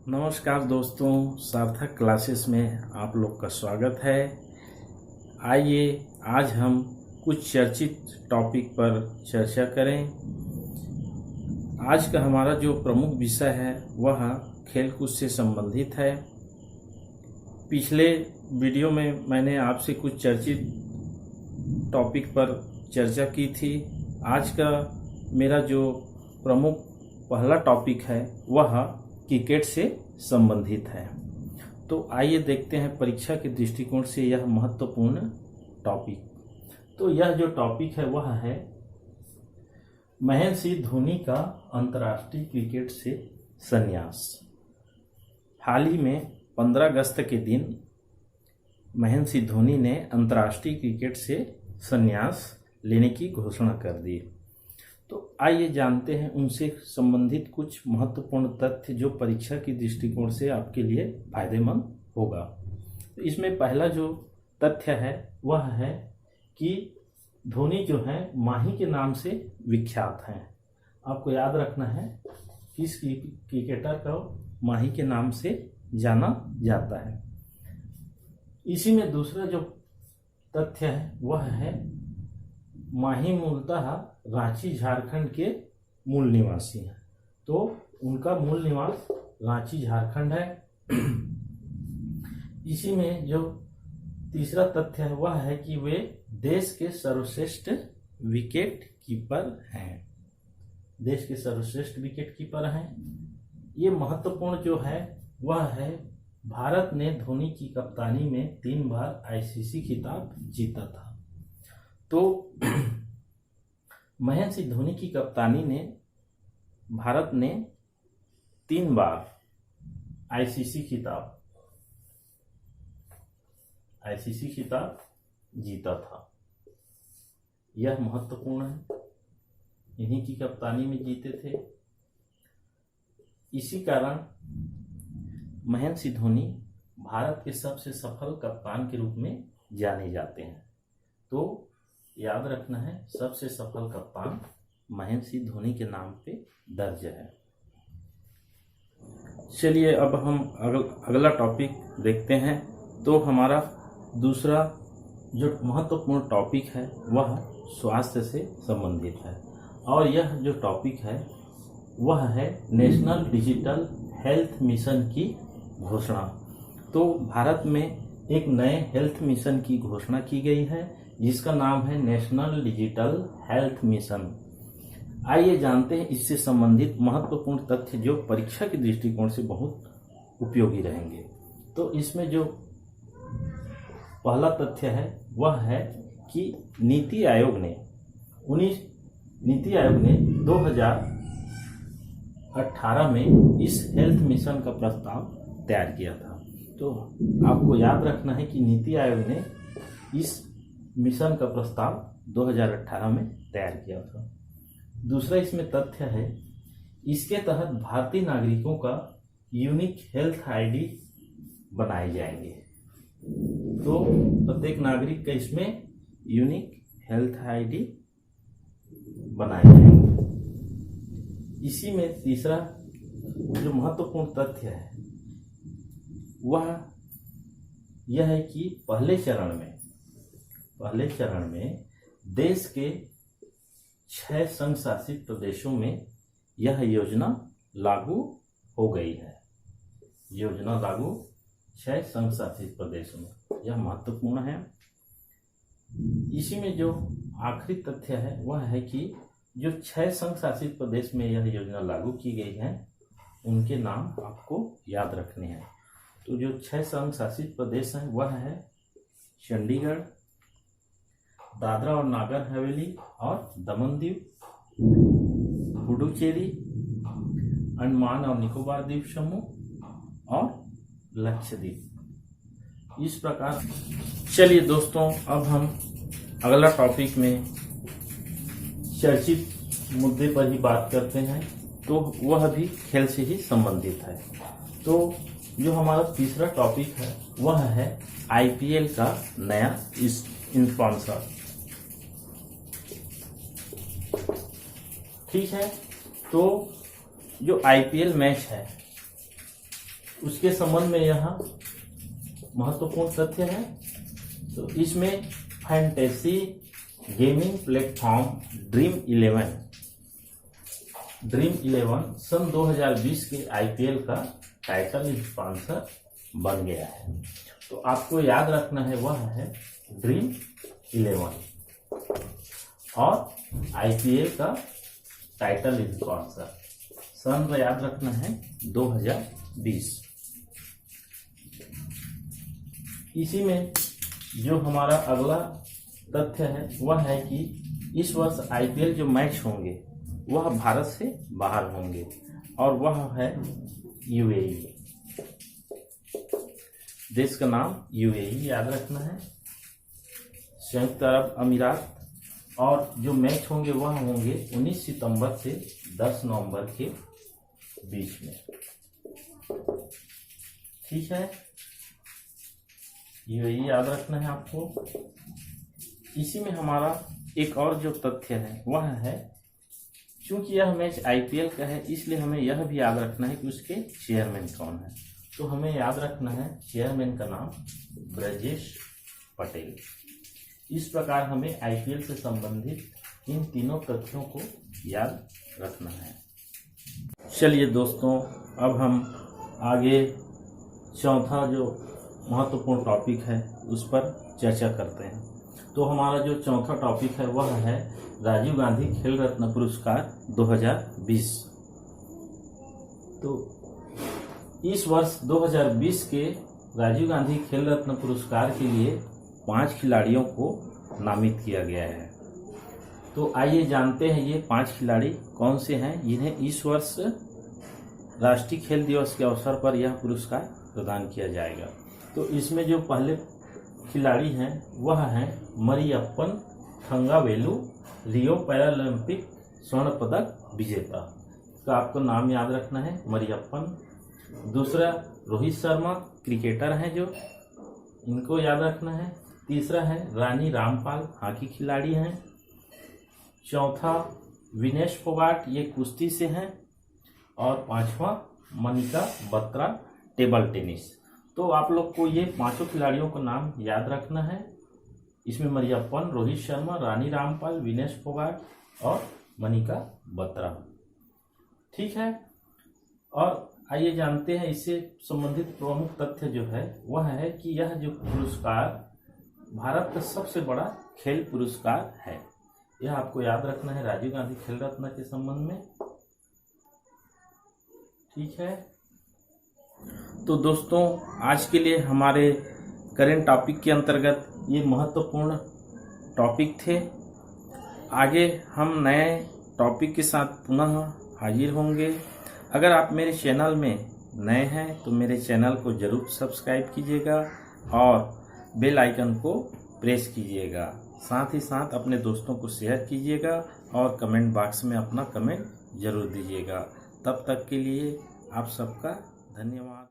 नमस्कार दोस्तों, सार्थक क्लासेस में आप लोग का स्वागत है। आइए आज हम कुछ चर्चित टॉपिक पर चर्चा करें। आज का हमारा जो प्रमुख विषय है वह खेलकूद से संबंधित है। पिछले वीडियो में मैंने आपसे कुछ चर्चित टॉपिक पर चर्चा की थी। आज का मेरा जो प्रमुख पहला टॉपिक है वह क्रिकेट से संबंधित है। तो आइए देखते हैं परीक्षा के दृष्टिकोण से यह महत्वपूर्ण टॉपिक। तो यह जो टॉपिक है वह है महेंद्र सिंह धोनी का अंतर्राष्ट्रीय क्रिकेट से संन्यास। हाल ही में 15 अगस्त के दिन महेंद्र सिंह धोनी ने अंतर्राष्ट्रीय क्रिकेट से संन्यास लेने की घोषणा कर दी। तो आइए जानते हैं उनसे संबंधित कुछ महत्वपूर्ण तथ्य जो परीक्षा की दृष्टिकोण से आपके लिए फायदेमंद होगा। तो इसमें पहला जो तथ्य है वह है कि धोनी जो है माही के नाम से विख्यात हैं। आपको याद रखना है किस क्रिकेटर को माही के नाम से जाना जाता है। इसी में दूसरा जो तथ्य है वह है माही मूलतः रांची झारखंड के मूल निवासी हैं। तो उनका मूल निवास रांची झारखंड है। इसी में जो तीसरा तथ्य है वह है कि वे देश के सर्वश्रेष्ठ विकेट कीपर हैं। देश के सर्वश्रेष्ठ विकेट कीपर हैं। ये महत्वपूर्ण जो है वह है भारत ने धोनी की कप्तानी में 3 बार आईसीसी खिताब जीता था। तो महेंद्र सिंह धोनी की कप्तानी ने भारत ने 3 बार आईसीसी खिताब जीता था। यह महत्वपूर्ण है, इन्हीं की कप्तानी में जीते थे। इसी कारण महेंद्र सिंह धोनी भारत के सबसे सफल कप्तान के रूप में जाने जाते हैं। तो याद रखना है सबसे सफल कप्तान महेंद्र सिंह धोनी के नाम पे दर्ज है। चलिए अब हम अगला टॉपिक देखते हैं। तो हमारा दूसरा जो महत्वपूर्ण टॉपिक है वह स्वास्थ्य से संबंधित है और यह जो टॉपिक है वह है नेशनल डिजिटल हेल्थ मिशन की घोषणा। तो भारत में एक नए हेल्थ मिशन की घोषणा की गई है जिसका नाम है नेशनल डिजिटल हेल्थ मिशन। आइए जानते हैं इससे संबंधित महत्वपूर्ण तथ्य जो परीक्षा के दृष्टिकोण से बहुत उपयोगी रहेंगे। तो इसमें जो पहला तथ्य है वह है कि नीति आयोग ने 2018 में इस हेल्थ मिशन का प्रस्ताव तैयार किया था। तो आपको याद रखना है कि नीति आयोग ने इस मिशन का प्रस्ताव 2018 में तैयार किया था। दूसरा इसमें तथ्य है इसके तहत भारतीय नागरिकों का यूनिक हेल्थ आईडी बनाए जाएंगे। तो प्रत्येक नागरिक का इसमें यूनिक हेल्थ आईडी बनाए जाएंगे। इसी में तीसरा जो महत्वपूर्ण तथ्य है वह यह है कि पहले चरण में देश के 6 संघ शासित प्रदेशों में यह योजना लागू हो गई है। 6 संघ शासित प्रदेशों में, यह महत्वपूर्ण है। इसी में जो आखिरी तथ्य है वह है कि जो 6 संघ शासित प्रदेश में यह योजना लागू की गई है उनके नाम आपको याद रखने हैं। तो जो 6 संघ शासित प्रदेश हैं वह है चंडीगढ़, दादरा और नागर हवेली और दमन द्वीप, पुडुचेरी, अंडमान और निकोबार द्वीप समूह और लक्षद्वीप। इस प्रकार चलिए दोस्तों अब हम अगला टॉपिक में चर्चित मुद्दे पर ही बात करते हैं। तो वह भी खेल से ही संबंधित है। तो जो हमारा तीसरा टॉपिक है वह है आईपीएल का नया स्पॉन्सर। ठीक है, तो जो आईपीएल मैच है उसके संबंध में यह महत्वपूर्ण तथ्य है। तो इसमें फैंटेसी गेमिंग प्लेटफॉर्म ड्रीम 11 सन 2020 के आईपीएल का टाइटल स्पॉन्सर बन गया है। तो आपको याद रखना है वह है ड्रीम 11 और आईपीएल का टाइटल स्पॉन्सर सन याद रखना है 2020। इसी में जो हमारा अगला तथ्य है वह है कि इस वर्ष आईपीएल जो मैच होंगे वह भारत से बाहर होंगे और वह है यूएई। देश का नाम यूएई याद रखना है, संयुक्त अरब अमीरात। और जो मैच होंगे वह होंगे 19 सितंबर से 10 नवंबर के बीच में। ठीक है, यूएई याद रखना है आपको। इसी में हमारा एक और जो तथ्य है वह है, क्योंकि यह मैच आईपीएल का है इसलिए हमें यह भी याद रखना है कि उसके चेयरमैन कौन है। तो हमें याद रखना है चेयरमैन का नाम ब्रजेश पटेल। इस प्रकार हमें आईपीएल से संबंधित इन तीनों तथ्यों को याद रखना है। चलिए दोस्तों, अब हम आगे चौथा जो महत्वपूर्ण टॉपिक है उस पर चर्चा करते हैं। तो हमारा जो चौथा टॉपिक है वह है राजीव गांधी खेल रत्न पुरस्कार 2020। तो इस वर्ष 2020 के राजीव गांधी खेल रत्न पुरस्कार के लिए 5 खिलाड़ियों को नामित किया गया है। तो आइए जानते हैं ये 5 खिलाड़ी कौन से हैं जिन्हें इस वर्ष राष्ट्रीय खेल दिवस के अवसर पर यह पुरस्कार प्रदान किया जाएगा। तो इसमें जो पहले खिलाड़ी हैं वह हैं मरियप्पन थंगावेलु, रियो पैरालंपिक स्वर्ण पदक विजेता। तो आपको नाम याद रखना है मरियप्पन। दूसरा रोहित शर्मा क्रिकेटर हैं जो, इनको याद रखना है। तीसरा है रानी रामपाल, हॉकी खिलाड़ी हैं। चौथा विनेश फोगाट, ये कुश्ती से हैं। और 5वां मनिका बत्रा, टेबल टेनिस। तो आप लोग को ये 5 खिलाड़ियों का नाम याद रखना है। इसमें मरियप्पन, रोहित शर्मा, रानी रामपाल, विनेश फोगाट और मनिका बत्रा। ठीक है, और आइए जानते हैं इससे संबंधित प्रमुख तथ्य जो है वह है कि यह जो पुरस्कार भारत का सबसे बड़ा खेल पुरस्कार है। यह आपको याद रखना है राजीव गांधी खेल रत्न के संबंध में। ठीक है, तो दोस्तों आज के लिए हमारे करेंट टॉपिक के अंतर्गत ये महत्वपूर्ण टॉपिक थे। आगे हम नए टॉपिक के साथ पुनः हाजिर होंगे। अगर आप मेरे चैनल में नए हैं तो मेरे चैनल को जरूर सब्सक्राइब कीजिएगा और बेल आइकन को प्रेस कीजिएगा। साथ ही साथ अपने दोस्तों को शेयर कीजिएगा और कमेंट बॉक्स में अपना कमेंट जरूर दीजिएगा। तब तक के लिए आप सबका धन्यवाद।